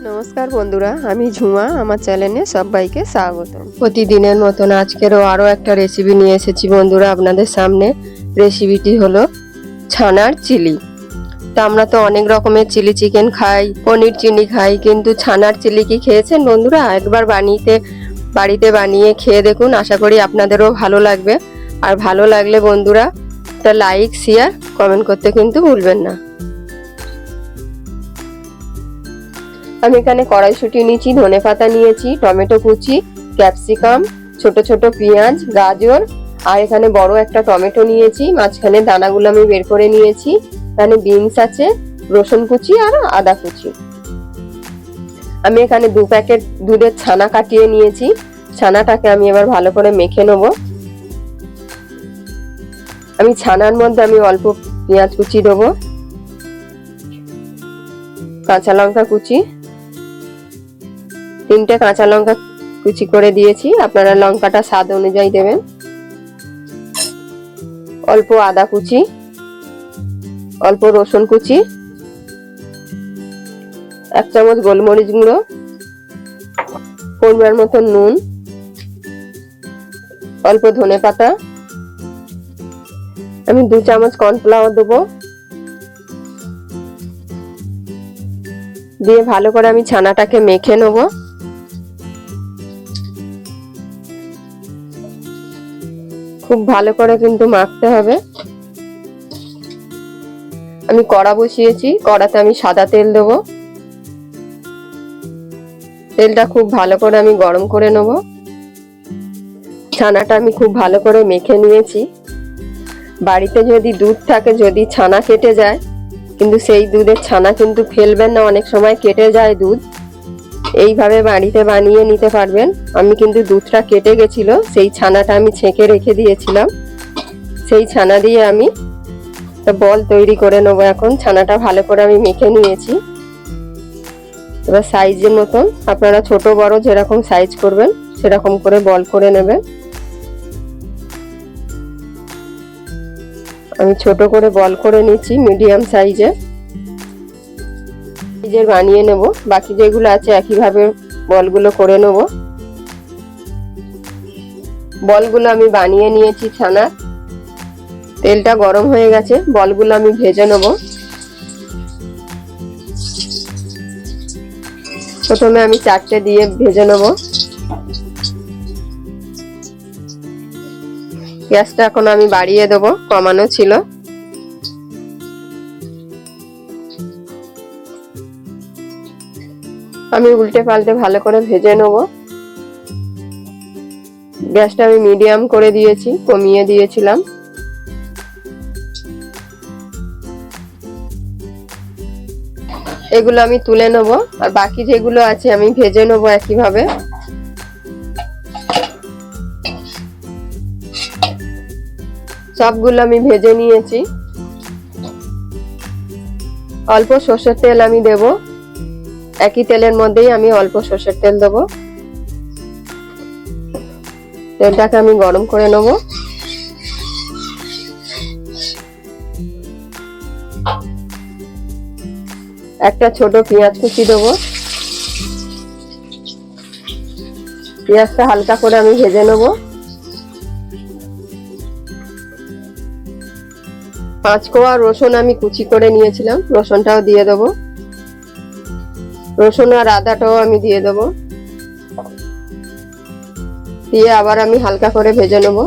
নমস্কার বন্ধুরা, আমি ঝুমা। আমার চ্যানেলে সবাইকে স্বাগত। প্রতিদিনের মতন আজকেরও আরও একটা রেসিপি নিয়ে এসেছি বন্ধুরা আপনাদের সামনে। রেসিপিটি হলো ছানার চিলি। তো আমরা তো অনেক রকমের চিলি চিকেন খাই, পনির চিলি খাই, কিন্তু ছানার চিলি কি খেয়েছেন বন্ধুরা? একবার বাড়িতে বানিয়ে খেয়ে দেখুন, আশা করি আপনাদেরও ভালো লাগবে। আর ভালো লাগলে বন্ধুরা একটা লাইক, শেয়ার, কমেন্ট করতে কিন্তু ভুলবেন না। আমি এখানে কড়াইশুঁটি নিয়েছি, ধনেপাতা নিয়েছি, টমেটো কুচি, ক্যাপসিকাম, ছোট ছোট পেঁয়াজ, গাজর, আর এখানে বড় একটা টমেটো নিয়েছি, মাঝখানে দানাগুলো আমি বের করে নিয়েছি। এখানে বিনস আছে, রসুন কুচি আর আদা কুচি। আমি এখানে 2 প্যাকেট দুধের ছানা কাটিয়ে নিয়েছি। ছানাটাকে আমি এবার ভালো করে মেখে নেব। আমি ছানার মধ্যে অল্প পেঁয়াজ কুচি দেবো, কাঁচা লঙ্কা কুচি, 3টে কাঁচা লঙ্কা কুচি করে দিয়েছি। আপনারা লঙ্কাটা স্বাদ অনুযায়ী দেবেন। অল্প আদা কুচি, অল্প রসুন কুচি, 1 চামচ গোলমরিচ গুঁড়ো, পরিমাণ মতো নুন, অল্প ধনেপাতা, আমি 2 চামচ কর্নফ্লাওয়ার দেবো। দিয়ে ভালো করে আমি ছানাটাকে মেখে নেব। খুব ভালো করে কিন্তু মাখতে হবে। আমি কড়া বসিয়েছি, কড়াতে আমি সাদা তেল দেবো। তেলটা খুব ভালো করে আমি গরম করে নেব। ছানাটা আমি খুব ভালো করে মেখে নিয়েছি। বাড়িতে যদি দুধ থাকে, যদি ছানা কেটে যায়, কিন্তু সেই দুধের ছানা কিন্তু ফেলবেন না, অনেক সময় কেটে যায় দুধ। এইভাবে বাড়িতে বানিয়ে নিতে পারবেন। আমি কিন্তু দুধটা কেটে গেছিল, সেই ছানাটা আমি ছেঁকে রেখে দিয়েছিলাম। সেই ছানা দিয়ে আমি বল তৈরি করে নেবো। এখন ছানাটা ভালো করে আমি মেখে নিয়েছি। এবার সাইজের মতন আপনারা ছোট বড় যেরকম সাইজ করবেন সেরকম করে বল করে নেবেন। আমি ছোট করে বল করে নিচ্ছি, মিডিয়াম সাইজের বানিয়ে নেব। বাকি যেগুলো আছে একইভাবে বলগুলো করে নেব। বলগুলো আমি বানিয়ে নিয়েছি ছানা। তেলটা গরম হয়ে গেছে, বলগুলো আমি ভেজে নেব। প্রথমে আমি 4টে দিয়ে ভেজে নেব। গ্যাসটা এখন আমি বাড়িয়ে দেব, কমানো ছিল। আমি উল্টে পাল্টে ভালো করে ভেজে নেব। গ্যাসটা আমি মিডিয়াম করে দিয়েছি, কমিয়ে দিয়েছিলাম। এগুলো আমি তুলে নেব, আর বাকি যেগুলো আছে আমি ভেজে নেব একইভাবে। সবগুলো আমি ভেজে নিয়েছি। অল্প সরষের তেল আমি দেব। একই তেলের মধ্যেই আমি অল্প সরষের তেল দেব। তেলটাকে আমি গরম করে নেব। একটা ছোট পেঁয়াজ কুচি দেবো। পেঁয়াজটা হালকা করে আমি ভেজে নেব। 5 কোয়া রসুন আমি কুচি করে নিয়েছিলাম, রসুনটাও দিয়ে দেবো। রসুন আর আদাটাও আমি দিয়ে দেবো। দিয়ে আবার আমি হালকা করে ভেজে নেব।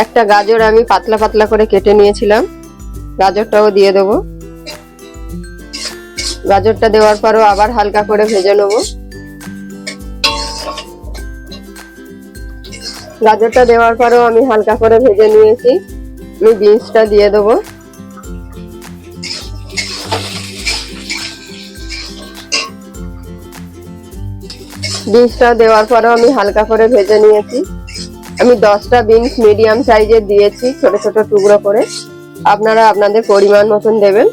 একটা গাজর আমি পাতলা পাতলা করে কেটে নিয়েছিলাম, গাজরটাও দিয়ে দেব। গাজরটা দেওয়ার পরও আবার হালকা করে ভেজে নেব। গাজরটা দেওয়ার পরও আমি হালকা করে ভেজে নিয়েছি। আমি বিনসটা দিয়ে দেব। বিনসটা দেওয়ার পরও আমি হালকা করে ভেজে নিয়েছি। আমি 10টা বিনস মিডিয়াম সাইজের দিয়েছি, ছোট ছোট টুকরো করে। আপনারা আপনাদের পরিমাণ মতন দেবেন।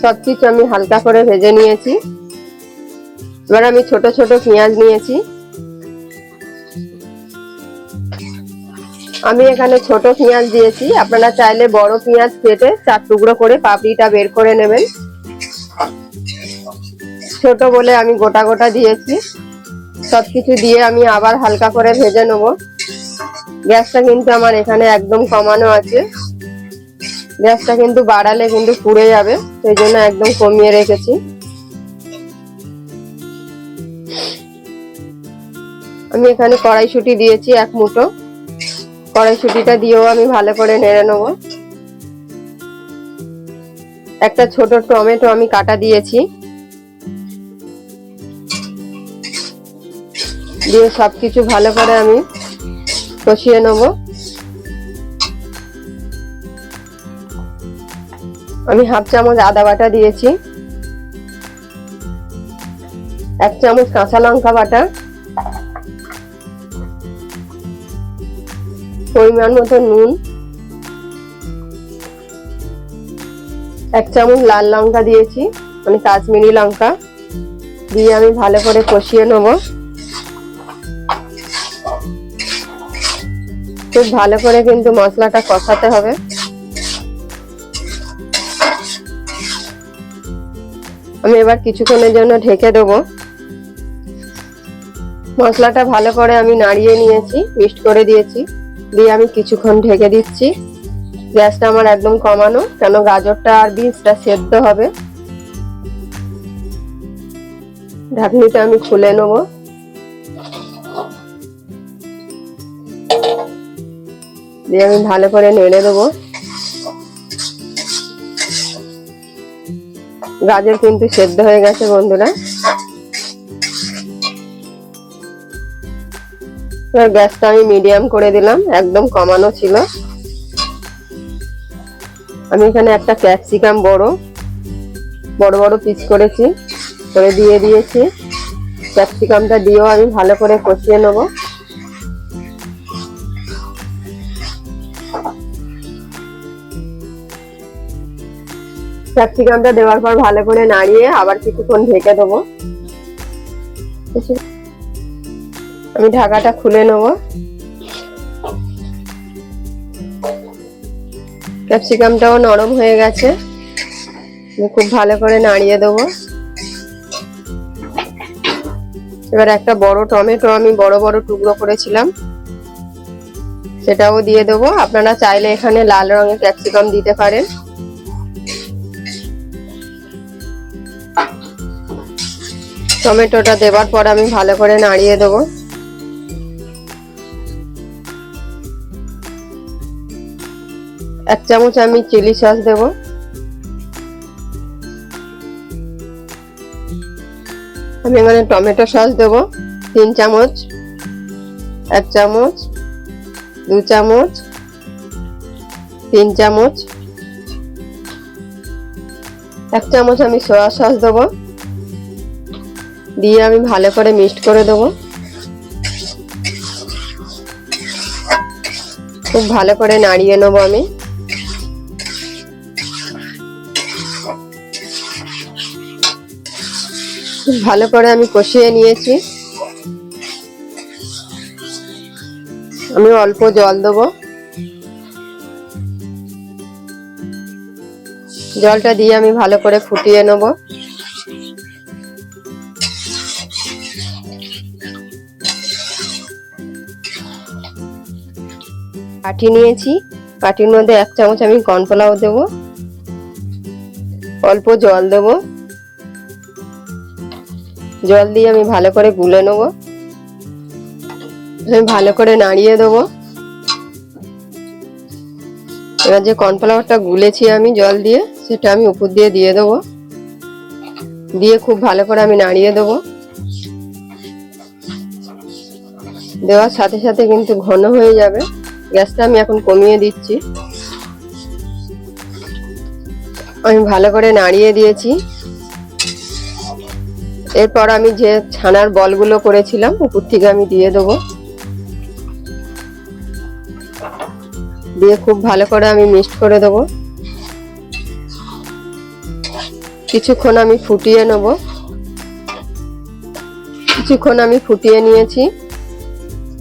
সবকিছু আমি হালকা করে ভেজে নিয়েছি। এবার আমি ছোট ছোট পেঁয়াজ নিয়েছি। আমি এখানে ছোট পেঁয়াজ দিয়েছি, আপনারা চাইলে বড় পেঁয়াজ কেটে 4 টুকরো করে পাপড়িটা বের করে নেবেন। ছোট বলে আমি গোটা গোটা দিয়েছি। সবকিছু দিয়ে আমি আবার হালকা করে ভেজে নেব। গ্যাসটা কিন্তু আমার এখানে একদম কমানো আছে, গ্যাসটা কিন্তু বাড়ালে কিন্তু পুড়ে যাবে, সেই জন্য একদম কমিয়ে রেখেছি। আমি এখানে কড়াইশুঁটি দিয়েছি 1 মুঠো। কড়াইশুঁটিটা দিয়েও আমি ভালো করে নেড়ে নেব। একটা ছোট টমেটো আমি কাটা দিয়েছি, দিয়ে সবকিছু ভালো করে আমি কষিয়ে নেব। আমি 1/2 চামচ আদা বাটা দিয়েছি, 1 চামচ কাঁচা লঙ্কা বাটা, পরিমাণ মতো নুন, 1 চামচ লাল লঙ্কা দিয়েছি, মানে কাশ্মীরি লঙ্কা, দিয়ে আমি ভালো করে কষিয়ে নেব। খুব ভালো করে কিন্তু মশলাটা কষাতে হবে। আমি এবার কিছুক্ষণের জন্য ঢেকে দেবো। মশলাটা ভালো করে আমি নাড়িয়ে নিয়েছি, মিক্সড করে দিয়েছি, দিয়ে আমি কিছুক্ষণ ঢেকে দিচ্ছি। গ্যাসটা আমার একদম কমানো, কেন গাজরটা আর বিনসটা সেদ্ধ হবে। ঢাকনিটা আমি খুলে নেব। দিয়ে আমি ভালো করে নেড়ে দেবো। গাজর কিন্তু সেদ্ধ হয়ে গেছে বন্ধুরা। গ্যাসটা আমি মিডিয়াম করে দিলাম, একদম কমানো ছিল। আমি এখানে একটা ক্যাপসিকাম বড় বড় পিস করেছি, করে দিয়ে দিয়েছি। ক্যাপসিকামটা দিয়েও আমি ভালো করে কষিয়ে নেব। ক্যাপসিকামটা দেওয়ার পর ভালো করে নাড়িয়ে আবার কিছুক্ষণ ঢেকে দেবো। আমি ঢাকাটা খুলে নেব। ক্যাপসিকামটাও নরম হয়ে গেছে, খুব ভালো করে নাড়িয়ে দেবো। এবার একটা বড় টমেটো আমি বড় বড় টুকরো করেছিলাম, সেটাও দিয়ে দেবো। আপনারা চাইলে এখানে লাল রঙের ক্যাপসিকাম দিতে পারেন। টমেটোটা দেওয়ার পর আমি ভালো করে নাড়িয়ে দেবো। এক চামচ আমি চিলি সস দেব। আমি এখানে টমেটো সস দেব 3 চামচ, 1 চামচ, 2 চামচ, 3 চামচ, 1 চামচ আমি সয়া সস দেব। দিয়ে আমি ভালো করে মিক্সড করে দেব। খুব ভালো করে নাড়িয়ে নেব আমি। ভালো করে আমি কষিয়ে নিয়েছি। আমি অল্প জল দেব। জলটা দিয়ে আমি ভালো করে ফুটিয়ে নেব। বাটি নিয়েছি, বাটির মধ্যে 1 চামচ আমি কর্নফ্লাওয়ার দেব, অল্প জল দেব। জল দিয়ে আমি ভালো করে গুলে নেব। আমি ভালো করে নাড়িয়ে দেব। এবার যে কর্নফ্লাওয়ারটা গুলেছি আমি জল দিয়ে, সেটা আমি উপর দিয়ে দেবো। দিয়ে খুব ভালো করে আমি নাড়িয়ে দেব। দেওয়ার সাথে সাথে কিন্তু ঘন হয়ে যাবে। গ্যাসটা আমি এখন কমিয়ে দিচ্ছি। আমি ভালো করে নাড়িয়ে দিয়েছি। এরপর আমি যে ছানার বলগুলো করেছিলাম উপর থেকে আমি দিয়ে দেবো। দিয়ে খুব ভালো করে আমি মিক্সড করে দেব। কিছুক্ষণ আমি ফুটিয়ে নেব। কিছুক্ষণ আমি ফুটিয়ে নিয়েছি।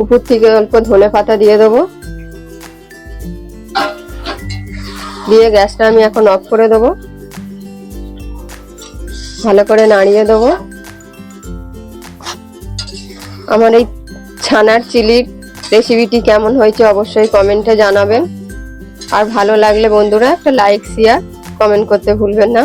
উপর থেকে অল্প ধনে পাতা দিয়ে দেবো। দিয়ে গ্যাসটা আমি এখন অফ করে দেবো। ভালো করে নাড়িয়ে দেবো। আমার এই ছানার চিলির রেসিপিটি কেমন হয়েছে অবশ্যই কমেন্টে জানাবেন। আর ভালো লাগলে বন্ধুরা একটা লাইক শেয়ার কমেন্ট করতে ভুলবেন না।